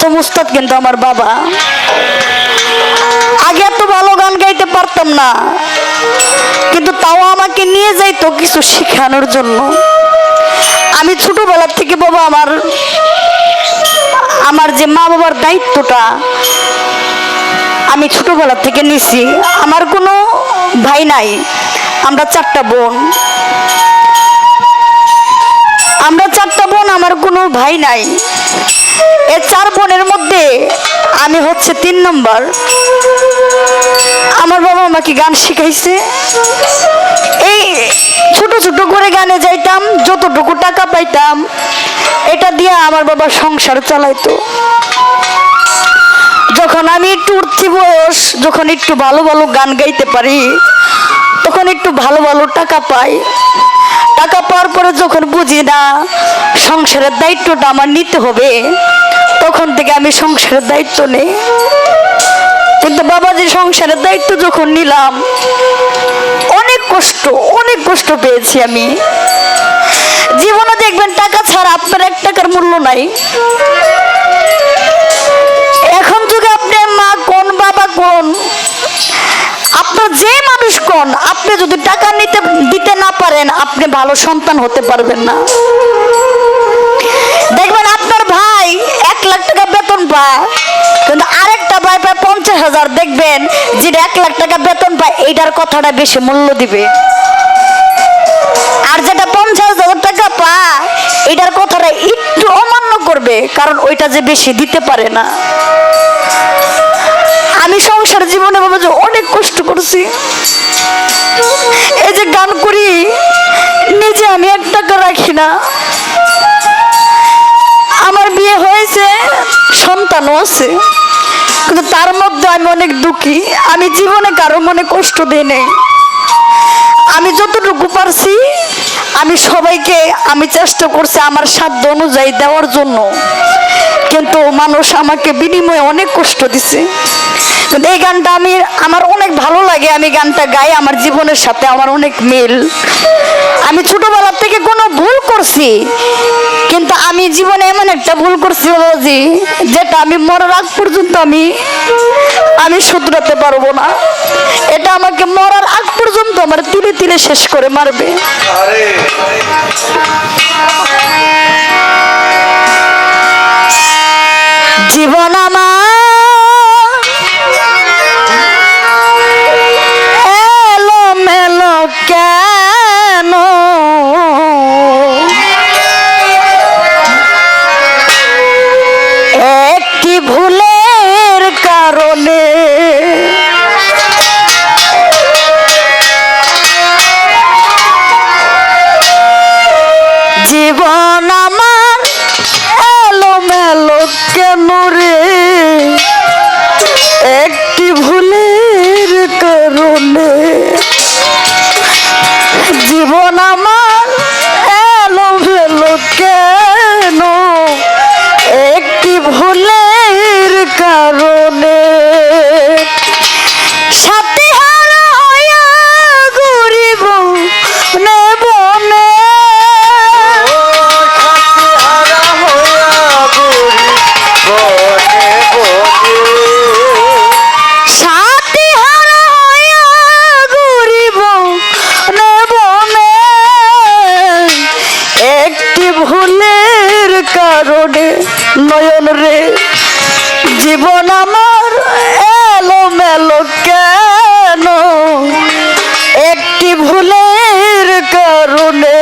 প্রথম উস্তাদ কিন্তু আমার বাবা। আগে এত ভালো গান গাইতে পারতাম না, কিন্তু তাও আমাকে নিয়ে যাইতো কিছু শেখানোর জন্য। আমি ছোটবেলা থেকে বাবা আমার যে মা বাবার দায়িত্বটা আমি ছোটবেলা থেকে নিছি। আমার কোনো ভাই নাই, আমরা চারটা বোন। আমার কোনো ভাই নাই। এই 4 বোনের মধ্যে আমি হচ্ছে 3 নম্বর। আমার বাবা আমাকে গান শিখাইছে। এই ছোট ছোট করে গানে যাইতাম, যতটুকু টাকা পাইতাম এটা দিয়ে আমার বাবা সংসার চালাইতো। যখন আমি একটু উঠতি বয়স, যখন একটু ভালো ভালো গান গাইতে পারি, তখন একটু ভালো ভালো টাকা পাই। টাকা পাওয়ার পরে যখন বুঝি না সংসারের দায়িত্বটা আমার নিতে হবে, তখন থেকে আমি সংসারের দায়িত্ব নেই। কিন্তু বাবা যে সংসারের দায়িত্ব যখন নিলাম, অনেক কষ্ট পেয়েছি আমি। জীবনে দেখবেন টাকা ছাড়া আপনার 1 টাকার মূল্য নাই। এখন যুগে আপনার মা কোন বাবা কোন, আপনার যে মানুষ কোন, আপনি যদি টাকা দিতে না পারেন, আপনি ভালো সন্তান হতে পারবেন না। দেখবেন আপনার ভাই 1 লাখ টাকা বেতন পায়, কিন্তু আরেকটা ভাই পায় 50,000। দেখবেন যেটা 1 লাখ টাকা বেতন পায়, এইটার কথাটা বেশি মূল্য দিবে। আর যেটা 50,000 টাকা পায়, এটার কথাটা একটু অমান্য করবে, কারণ ওইটা যে বেশি দিতে পারে না। আমি সংসার জীবনে বাবা যে অনেক কষ্ট করছি। এই যে গান করি, নিজে আমি 1 টাকা রাখি না। আমার বিয়ে হয়েছে, সন্তানও আছে, কিন্তু তার মধ্যে আমি অনেক দুঃখী। আমি জীবনে কারো মনে কষ্ট দিই নাই। আমি যতটুকু পারছি আমি সবাইকে চেষ্টা করছি আমার সাধ্য অনুযায়ী দেওয়ার জন্য, কিন্তু মানুষ আমাকে বিনিময়ে অনেক কষ্ট দিছে। কিন্তু এই গানটা আমার অনেক ভালো লাগে। আমি গানটা গাই, আমার জীবনের সাথে আমার অনেক মিল। আমি ছোটবেলা থেকে কোনো ভুল করছি, কিন্তু আমি জীবনে এমন একটা ভুল করছি বাবাজি, যেটা আমি মরার আগ পর্যন্ত আমি শুধরাতে পারবো না। এটা আমাকে মরার আগ পর্যন্ত আমার তিলে তিলে শেষ করে মারবে। জীবন আমার এলো মেলো কেন, একটি ভুলের কারণে। জীবন আমার এলো মেলো কেন রে, একটি ভুলের কারণে। জীবন আমার এলো মেলো কেন, একটি ভুলের কারণে। সাথে হারা হইয়া ঘুরিব বনে, সাথে হারা হইয়া ঘুরিব বনে, একটি ভুলের কারণে। নয়ন রে, জীবন আমার এলো মেলো কেন, একটি ভুলের কারণে।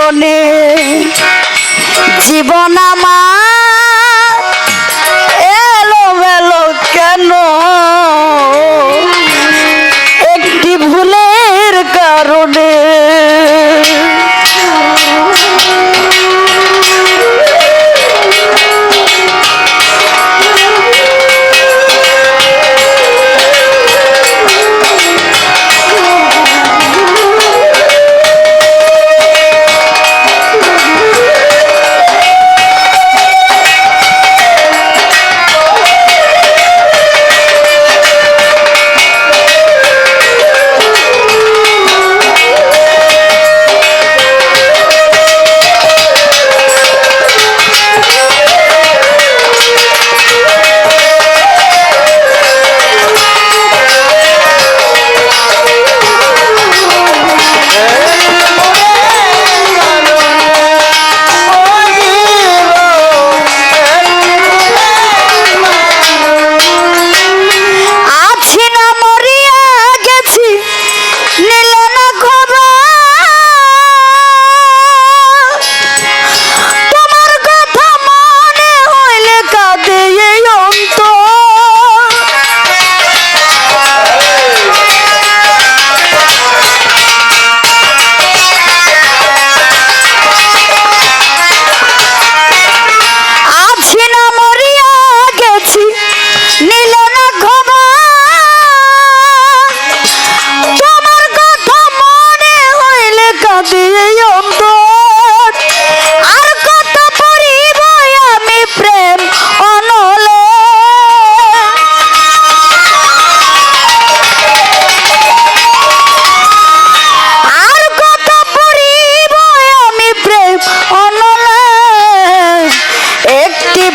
কারণে জীবন আমার এলোমেলো কেন একটি ভুলের কারণে।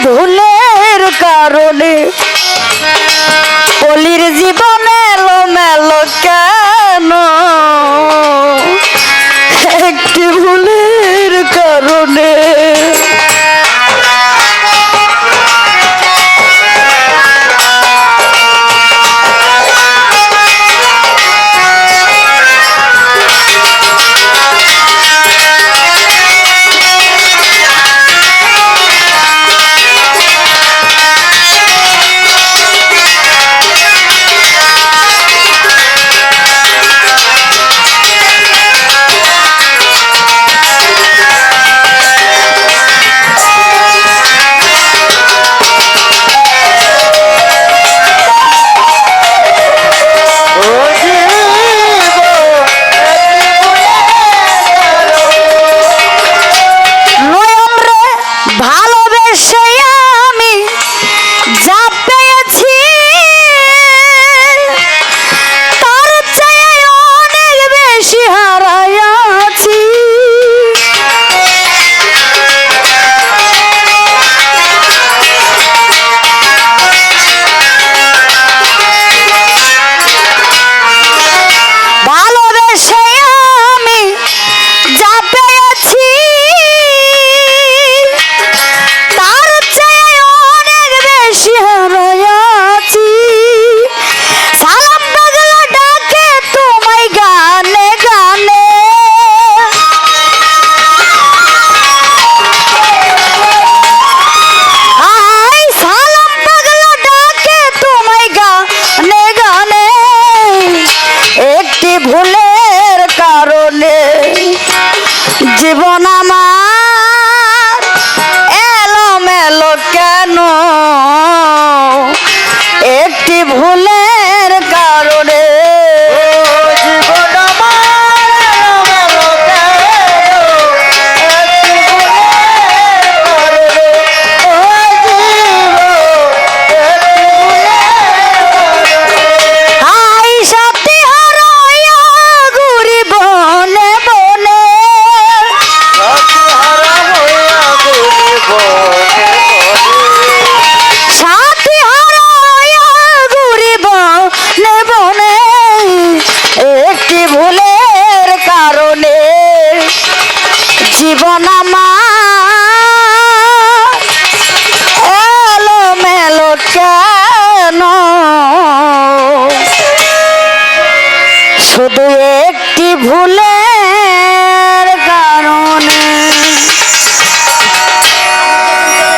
ভুলের কারণে পলির জীবন এলোমেলো কেন একটি ভুলের কারণে। ভুলের কারণে জীবন আমার এলোমেলো কেন একটি ভুলের কারণে। জীবন আমার এলোমেলো জীবন আমার এলোমেলো কেন শুধু একটি ভুলে